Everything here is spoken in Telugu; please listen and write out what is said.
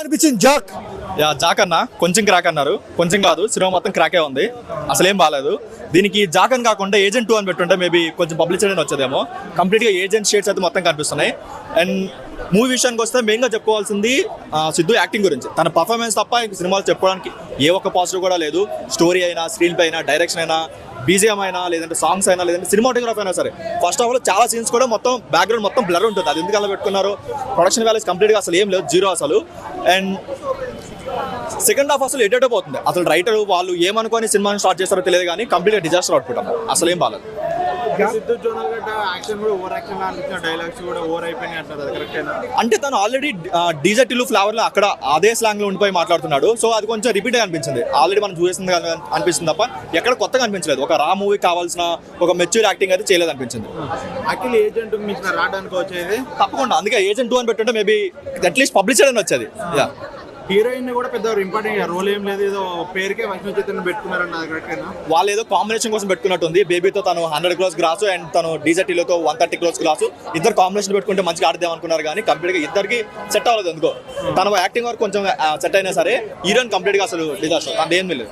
అనిపించింది జాక్. జాక్ అన్న కొంచెం క్రాక్ అన్నారు, కొంచెం కాదు సినిమా మొత్తం క్రాకే ఉంది, అసలేం బాగాలేదు. దీనికి జాక్ అని కాకుండా ఏజెంట్ 2 అని పెట్టుంటే మేబీ కొంచెం పబ్లిసిటీ అని వచ్చేదేమో. కంప్లీట్గా ఏజెంట్ షేడ్స్ అయితే మొత్తం కనిపిస్తున్నాయి. అండ్ మూవీ విషయానికి వస్తే మెయిన్గా చెప్పుకోవాల్సింది సిద్ధు యాక్టింగ్ గురించి. తన పర్ఫార్మెన్స్ తప్ప ఇంక సినిమాలు చెప్పుకోవడానికి ఏ ఒక్క పాజిటివ్ కూడా లేదు. స్టోరీ అయినా, స్క్రీన్ పై అయినా, డైరెక్షన్ అయినా, బీజిఎం అయినా, లేదంటే సాంగ్స్ అయినా, లేదంటే సినిమాటోగ్రఫీ అయినా సరే. ఫస్ట్ ఆఫ్ ఆల్ చాలా సీన్స్ కూడా మొత్తం బ్యాక్గ్రౌండ్ మొత్తం బ్లర్ ఉంటుంది. అది ఎందుకు అలా పెట్టుకున్నారు? ప్రొడక్షన్ వాల్యూస్ కంప్లీట్గా అసలు ఏం లేదు, జీరో అసలు. అండ్ సెకండ్ హాఫ్ అసలు ఎటో పోతుంది. అసలు రైటర్ వాళ్ళు ఏమనుకొని సినిమాని స్టార్ట్ చేస్తారో తెలియదు, కానీ కంప్లీట్గా డిజాస్టర్ అవుట్పుట్ అన్నారు. అసలు ఏం బాగాలేదు. సిద్ధు జోనల్ గట్ట యాక్షన్ కూడా ఓవర్ యాక్షన్ అనిపించిన, డైలాగ్స్ కూడా ఓవర్ అయిపోయినాయి అంటారు, అది కరెక్టేనా? అంటే తను ఆల్రెడీ డీజే టిల్లు ఫ్లేవర్లో అక్కడ అదే స్లాంగ్లో ఉండిపోయి మాట్లాడుతున్నాడు. సో అది కొంచెం రిపీట్ అనిపించింది. ఆల్రెడీ మనం చూసింది అనిపిస్తుంది తప్ప ఎక్కడ కొత్తగా అనిపించలేదు. ఒక రా మూవీ కావాల్సిన ఒక మెచ్యూర్ యాక్టింగ్ అయితే చేయలేదు అనిపించింది. యాక్చువల్లీ ఏజెంట్ మీకు రావడానికి వచ్చేది తప్పకుండా, అందుకే ఏజెంట్ 2 అని పెట్టుంటే మేబీ అట్లీస్ట్ పబ్లిసిటీ అని వచ్చేది. హీరోయిన్ కూడా పెద్ద ఇంపార్టెంట్ రోల్ ఏం లేదు, ఏదో పేరుకే వైష్ణవ్ చైతన్య పెట్టుకున్నారన్న, అది కరెక్టేనా? వాళ్ళు ఏదో కాంబినేషన్ కోసం పెట్టుకున్నట్టుంది. బేబీతో తను 100 crores గ్రాసు అండ్ తను డీజే టిల్లుతో 130 crores గ్రాసు, ఇద్దరు కాంబినేషన్ పెట్టుకుంటే మంచిగా ఆడదాం అనుకున్నారు, కానీ కంప్లీట్గా ఇద్దరికి సెట్ అవ్వలేదు ఎందుకో. తన యాక్టింగ్ వరకు కొంచెం సెట్ అయినా సరే హీరోయిన్ కంప్లీట్గా అసలు డిజాస్టర్, తను ఏం లేదు.